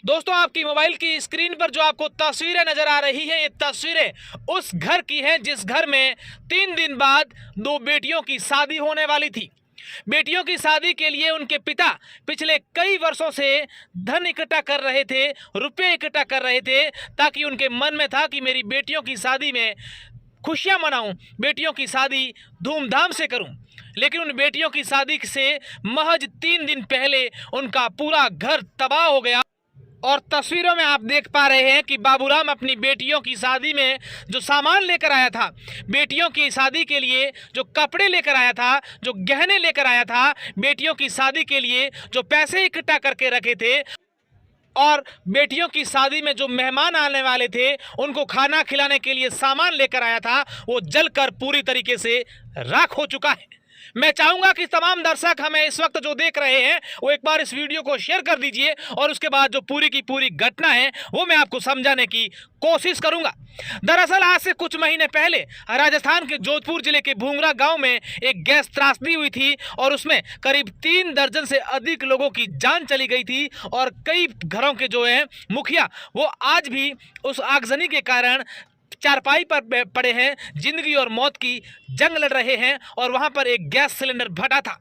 दोस्तों, आपकी मोबाइल की स्क्रीन पर जो आपको तस्वीरें नजर आ रही हैं, ये तस्वीरें उस घर की हैं जिस घर में 3 दिन बाद दो बेटियों की शादी होने वाली थी। बेटियों की शादी के लिए उनके पिता पिछले कई वर्षों से धन इकट्ठा कर रहे थे, रुपए इकट्ठा कर रहे थे, ताकि उनके मन में था कि मेरी बेटियों की शादी में खुशियां मनाऊं, बेटियों की शादी धूमधाम से करूं। लेकिन उन बेटियों की शादी से महज 3 दिन पहले उनका पूरा घर तबाह हो गया। और तस्वीरों में आप देख पा रहे हैं कि बाबूराम अपनी बेटियों की शादी में जो सामान लेकर आया था, बेटियों की शादी के लिए जो कपड़े लेकर आया था, जो गहने लेकर आया था, बेटियों की शादी के लिए जो पैसे इकट्ठा करके रखे थे, और बेटियों की शादी में जो मेहमान आने वाले थे उनको खाना खिलाने के लिए सामान लेकर आया था, वो जलकर पूरी तरीके से राख हो चुका है। मैं चाहूंगा कि तमाम दर्शक हमें इस वक्त जो देख रहे हैं वो एक बार इस वीडियो को शेयर कर दीजिए, और उसके बाद जो पूरी की पूरी घटना है वो मैं आपको समझाने की कोशिश करूंगा। दरअसल आज से कुछ महीने पहले राजस्थान के जोधपुर जिले के भूंगरा गांव में एक गैस त्रासदी हुई थी, और उसमें करीब 3 दर्जन से अधिक लोगों की जान चली गई थी। और कई घरों के जो है मुखिया वो आज भी उस आगजनी के कारण चारपाई पर पड़े हैं, जिंदगी और मौत की जंग लड़ रहे हैं, और वहां पर एक गैस सिलेंडर फटा था।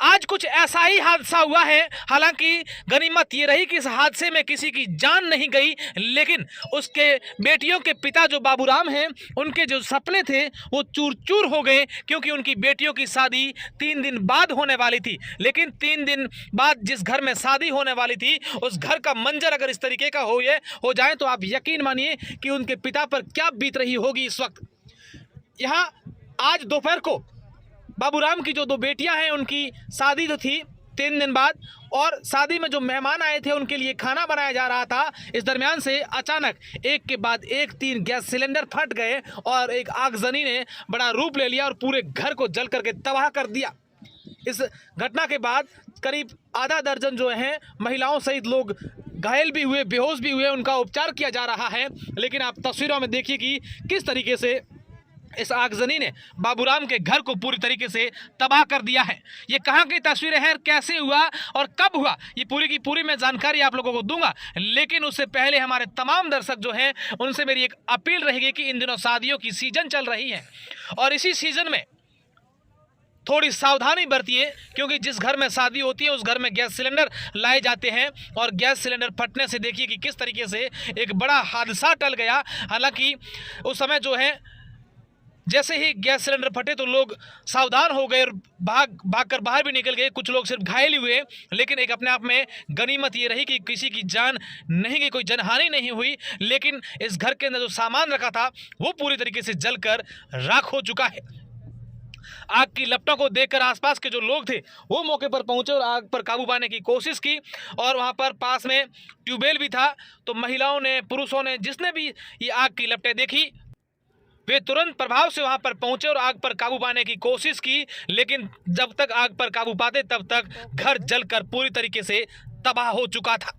आज कुछ ऐसा ही हादसा हुआ है। हालांकि गनीमत ये रही कि इस हादसे में किसी की जान नहीं गई, लेकिन उसके बेटियों के पिता जो बाबूराम हैं, उनके जो सपने थे वो चूर चूर हो गए, क्योंकि उनकी बेटियों की शादी 3 दिन बाद होने वाली थी। लेकिन 3 दिन बाद जिस घर में शादी होने वाली थी, उस घर का मंजर अगर इस तरीके का हो जाए तो आप यकीन मानिए कि उनके पिता पर क्या बीत रही होगी इस वक्त। यहाँ आज दोपहर को बाबूराम की जो 2 बेटियां हैं उनकी शादी जो थी 3 दिन बाद, और शादी में जो मेहमान आए थे उनके लिए खाना बनाया जा रहा था। इस दरमियान से अचानक एक के बाद एक 3 गैस सिलेंडर फट गए और एक आगजनी ने बड़ा रूप ले लिया और पूरे घर को जल करके तबाह कर दिया। इस घटना के बाद करीब आधा दर्जन जो हैं महिलाओं सहित लोग घायल भी हुए, बेहोश भी हुए, उनका उपचार किया जा रहा है। लेकिन आप तस्वीरों में देखिए कि किस तरीके से इस आगजनी ने बाबूराम के घर को पूरी तरीके से तबाह कर दिया है। ये कहाँ की तस्वीरें हैं, कैसे हुआ और कब हुआ, ये पूरी की पूरी मैं जानकारी आप लोगों को दूंगा। लेकिन उससे पहले हमारे तमाम दर्शक जो हैं उनसे मेरी एक अपील रहेगी कि इन दिनों शादियों की सीजन चल रही है, और इसी सीजन में थोड़ी सावधानी बरतिए, क्योंकि जिस घर में शादी होती है उस घर में गैस सिलेंडर लाए जाते हैं, और गैस सिलेंडर फटने से देखिए कि किस तरीके से एक बड़ा हादसा टल गया। हालांकि उस समय जो है जैसे ही गैस सिलेंडर फटे तो लोग सावधान हो गए और भागकर बाहर भी निकल गए। कुछ लोग सिर्फ घायल ही हुए, लेकिन एक अपने आप में गनीमत ये रही कि किसी की जान नहीं गई, कोई जनहानि नहीं हुई। लेकिन इस घर के अंदर जो सामान रखा था वो पूरी तरीके से जलकर राख हो चुका है। आग की लपटों को देखकर आसपास के जो लोग थे वो मौके पर पहुंचे और आग पर काबू पाने की कोशिश की, और वहां पर पास में ट्यूबवेल भी था। तो महिलाओं ने, पुरुषों ने, जिसने भी ये आग की लपटें देखी वे तुरंत प्रभाव से वहां पर पहुंचे और आग पर काबू पाने की कोशिश की। लेकिन जब तक आग पर काबू पाते तब तक घर जलकर पूरी तरीके से तबाह हो चुका था।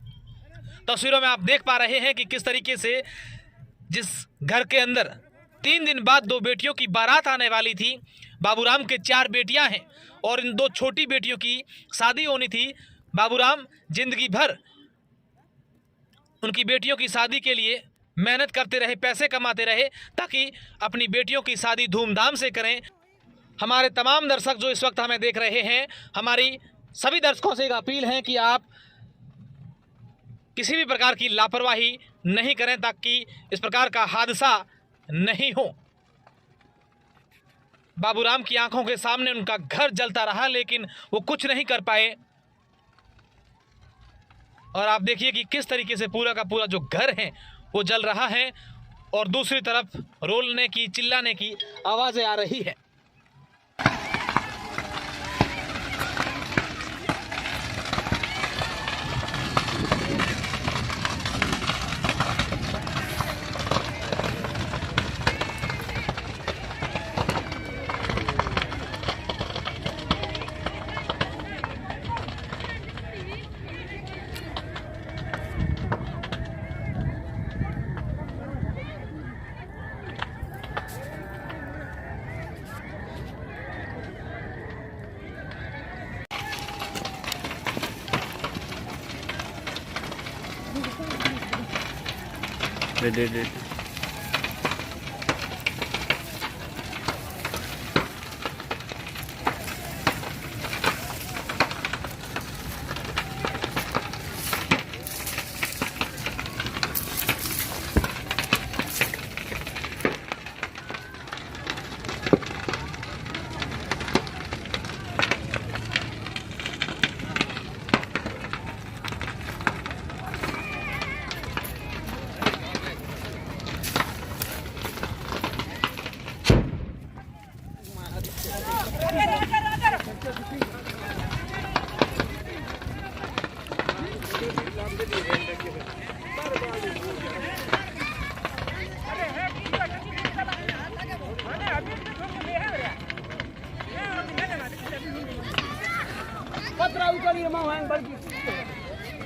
तस्वीरों में आप देख पा रहे हैं कि किस तरीके से जिस घर के अंदर 3 दिन बाद 2 बेटियों की बारात आने वाली थी, बाबूराम के 4 बेटियां हैं और इन 2 छोटी बेटियों की शादी होनी थी। बाबूराम जिंदगी भर उनकी बेटियों की शादी के लिए मेहनत करते रहे, पैसे कमाते रहे, ताकि अपनी बेटियों की शादी धूमधाम से करें। हमारे तमाम दर्शक जो इस वक्त हमें देख रहे हैं, हमारी सभी दर्शकों से एक अपील है कि आप किसी भी प्रकार की लापरवाही नहीं करें, ताकि इस प्रकार का हादसा नहीं हो। बाबूराम की आंखों के सामने उनका घर जलता रहा, लेकिन वो कुछ नहीं कर पाए। और आप देखिए कि किस तरीके से पूरा का पूरा जो घर है वो जल रहा है, और दूसरी तरफ रोलने की, चिल्लाने की आवाज़ें आ रही है। दे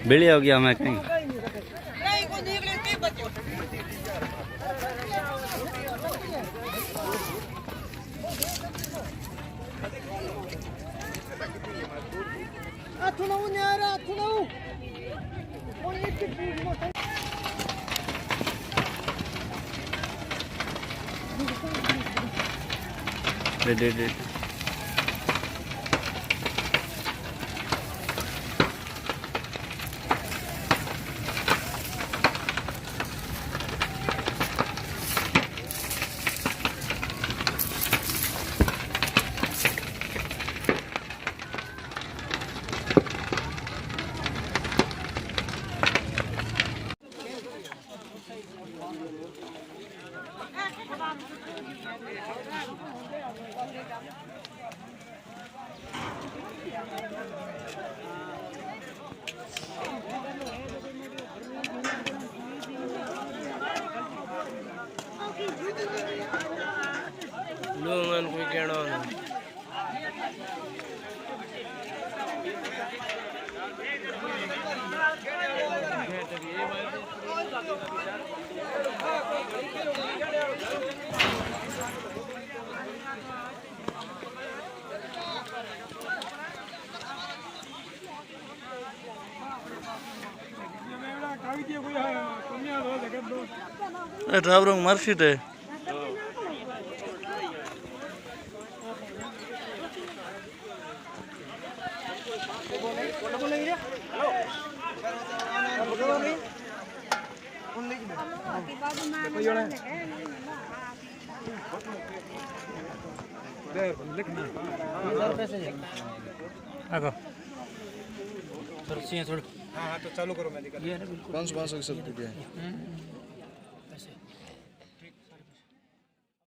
बिल्ली हो गया मैं कहीं दे लोगन कोई कहना नहीं ड्राइवर मार्कशीट है हाँ तो चालू करो मैं 500 सब